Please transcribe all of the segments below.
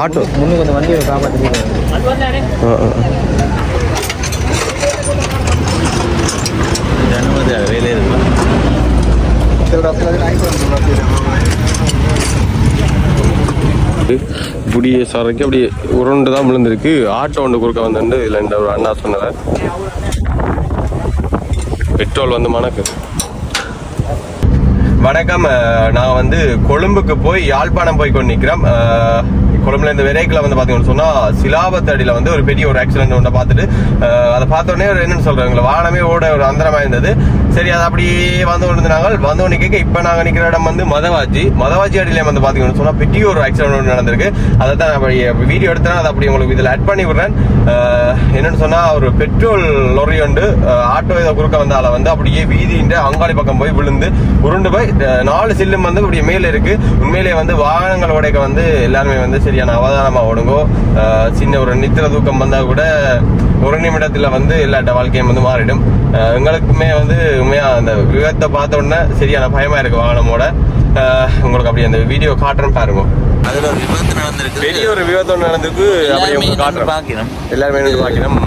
Auto முன்னுக்கு கொஞ்சம் வண்டியை காப்பாற்றி வேலையே இருக்கலாம். இப்படியே சரைக்கு அப்படி உருண்டு தான் விழுந்திருக்கு. ஆட்டோ ஒன்று குறுக்க வந்து இதில் இந்த ஒரு அண்ணா சொன்னதை பெட்ரோல் வந்து மணக்கு. வணக்கம், நான் வந்து கொழும்புக்கு போய் யாழ்ப்பாணம் போய் கொண்டு நிற்கிறேன். கொழும்புல இந்த விரைக்கில் வந்து பார்த்தீங்கன்னு சொன்னால் சிலாபத்தடியில் வந்து ஒரு பெரிய ஒரு ஆக்சிடென்ட் ஒன்றை பார்த்துட்டு அதை பார்த்தோன்னே ஒரு என்னென்னு சொல்கிறாங்களே வானமே ஓட ஒரு அந்தரமாக இருந்தது. சரி, அது அப்படியே வந்து கொண்டு வந்து ஒன்று கேட்க இப்போ நாங்கள் நிற்கிற இடம் வந்து மதவாச்சி அடியிலே வந்து பார்த்தீங்கன்னு சொன்னால் பெரிய ஒரு ஆக்சிடென்ட் ஒன்று நடந்திருக்கு. அதை தான் நான் வீடியோ எடுத்தேன். அதை அப்படி உங்களுக்கு இதில் ஆட் பண்ணி விடுறேன். என்னென்னு சொன்னால் ஒரு பெட்ரோல் லொரி உண்டு ஆட்டோ இதை குறுக்க வந்து அதில் வந்து அப்படியே வீதின்ற அங்காளி பக்கம் போய் விழுந்து உருண்டு போய் 4 சில்லும் வந்து இப்படி மேலே இருக்குது. உண்மையிலே வந்து வாகனங்கள் உடைக்க வந்து எல்லாருமே வந்து சரியான அவதானமாக ஓடுங்கோ. சின்ன ஒரு நித்திர தூக்கம் வந்தால் கூட ஒரு நிமிடத்தில் வந்து எல்லாட்ட வாழ்க்கையும் வந்து மாறிடும். எங்களுக்குமே வந்து உண்மையாக அந்த விபத்தை பார்த்த உடனே சரியான பயமாக இருக்குது வாகனமோட. உங்களுக்கு அப்படி அந்த வீடியோ காட்டுறேன் பாருங்க. அதில் ஒரு விபத்து நடந்திருக்கு, பெரிய ஒரு விபத்து ஒன்று நடந்திருக்கு. அப்படி உங்களுக்கு காட்டுறேன், பார்க்கணும் எல்லாருமே பார்க்கணும்.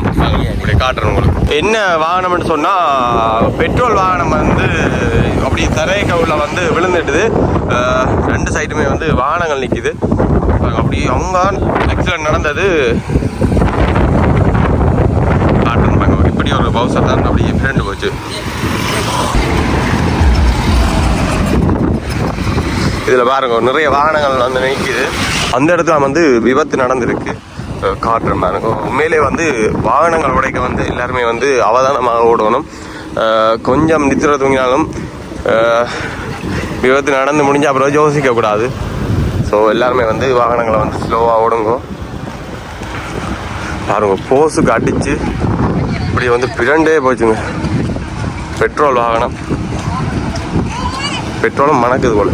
அப்படி காட்டுறேன் உங்களுக்கு. என்ன வாகனம்னு சொன்னால் பெட்ரோல் வாகனம் வந்து அப்படி தரைக்கவுல வந்து விழுந்துட்டுது. 2 சைடுமே வந்து வாகனங்கள் நிற்கிது. அப்படி அவங்க ஆக்சிடென்ட் நடந்தது காட்டுறேன் பாருங்க. இப்படி ஒரு பவுசர் தான் அப்படியே ஃப்ரெண்டு போச்சு. இதில் பாருங்க நிறைய வாகனங்கள் வந்து நிற்கிது. அந்த இடத்துல வந்து விபத்து நடந்திருக்கு. காட்டுறேன் பாருங்க. உண்மையிலே வந்து வாகனங்கள் உடைக்க வந்து எல்லாருமே வந்து அவதானமாக ஓடணும். கொஞ்சம் நித்திர தூங்கினாலும் விபத்து நடந்து முடிஞ்ச அப்புறம் யோசிக்கக்கூடாது. ஸோ எல்லாருமே வந்து வாகனங்களை வந்து ஸ்லோவாக ஓடுங்க. பாருங்க, போஸுக்கு அடித்து இப்படி வந்து பிரண்டே போச்சுங்க. பெட்ரோல் வாகனம், பெட்ரோலும் மணக்குது போல.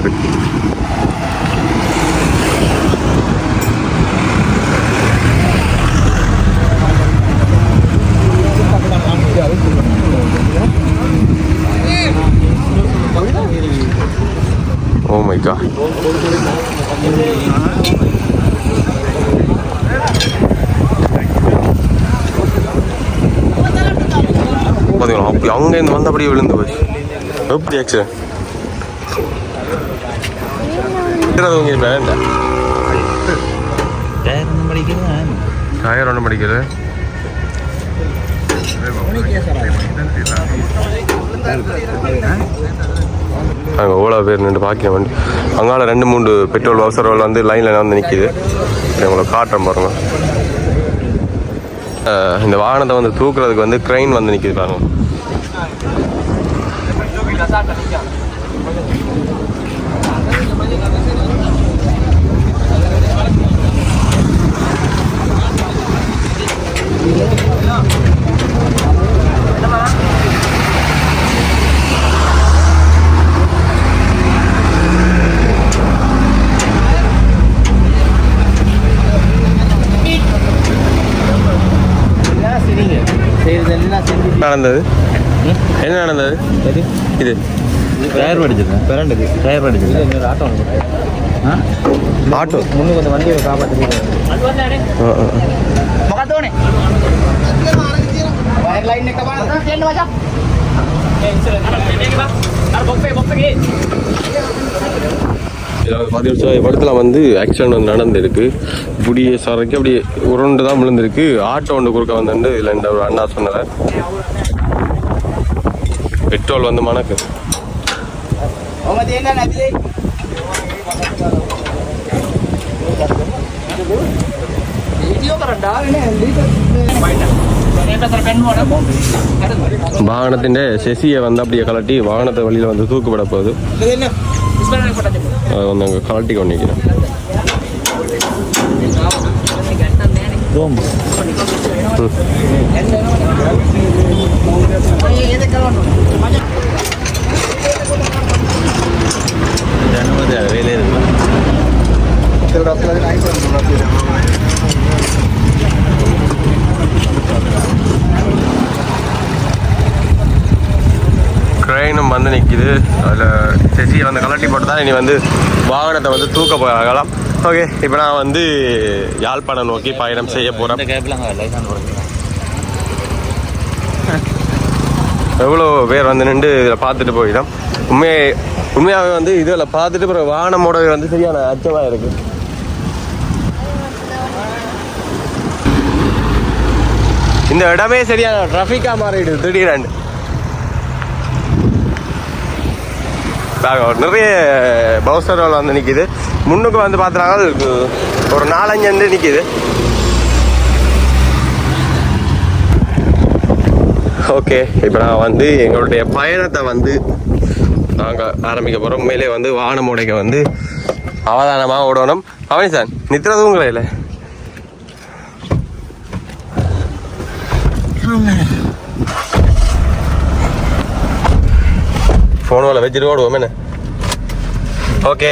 Oh my god. பார்த்தீங்களா, அப்படி அங்கேருந்து வந்து அப்படியே விழுந்து போச்சு. எப்படி ஆக்சிடென்ட் டயர் ஒன்று படிக்கிறது. அங்கே ஓலா பேர் நின்று பார்க்க வேண்டி அங்கால 2-3 பெட்ரோல் அவசரம் வந்து லைனில் வந்து நிற்கிது. உங்களை காட்டுறேன் பாருங்க. இந்த வாகனத்தை வந்து தூக்குறதுக்கு வந்து க்ரெயின் வந்து நிற்கிது பாருங்க. நடந்தது என்ன நடந்தது? இது டயர் படிச்சிருக்கேன், பிறண்டது டயர் படிச்சிருக்கேன். இன்னொரு ஆட்டோ ஆட்டோ முன்னுக்கு கொஞ்சம் வண்டியை காப்பாற்றி படத்துல வந்து ஆக்சிடென்ட் வந்து நடந்திருக்கு. இப்படியே சரைக்கு அப்படியே உருண்டு தான் விழுந்திருக்கு. ஆட்டோ ஒன்று குறுக்க வந்து இதில் இந்த ஒரு அண்ணா சொன்னதை பெட்ரோல் வந்து மணக்கு. வாகனத்தின் செசியை வந்து அப்படியே கலட்டி வாகனத்தை வழியில் வந்து தூக்குப்பட போகுது. அதை வந்து அங்கே கலட்டி கொண்டு நிற்கிறேன். வேலையே இருக்கலாம். க்ரெயினும் வந்து நிற்கிது. அதில் செசியை வந்து கலட்டி போட்டு தான் இனி வந்து வாகனத்தை வந்து தூக்க போகலாம். ஓகே, இப்போ நான் வந்து யாழ்ப்பாணம் நோக்கி பயணம் செய்ய போகிறேன். எவ்வளோ பேர் வந்து நின்று இதில் பார்த்துட்டு போயிடும். உண்மையாகவே வந்து இதில் பார்த்துட்டு அப்புறம் வாகனமோட வந்து சரியான அச்சமாக இருக்குது. இந்த இடமே சரியான டிராஃபிக்காக மாறிடுது திடீரென்று. நிறைய பவுசர்கள் வந்து நிற்கிது. முன்னுக்கு வந்து பார்த்துனாங்க ஒரு 4-5 வந்து நிற்கிது. ஓகே, இப்போ நான் வந்து எங்களுடைய பயணத்தை வந்து நாங்கள் ஆரம்பிக்க போகிறோம். உண்மையிலே வந்து வாகனம் உடைக்க வந்து அவதானமாக ஓடணும். அவனி சார் நிற்கிறதும் இல்லை. ஃபோன் வச்சுட்டு ஓடுவோம் என்ன. ஓகே,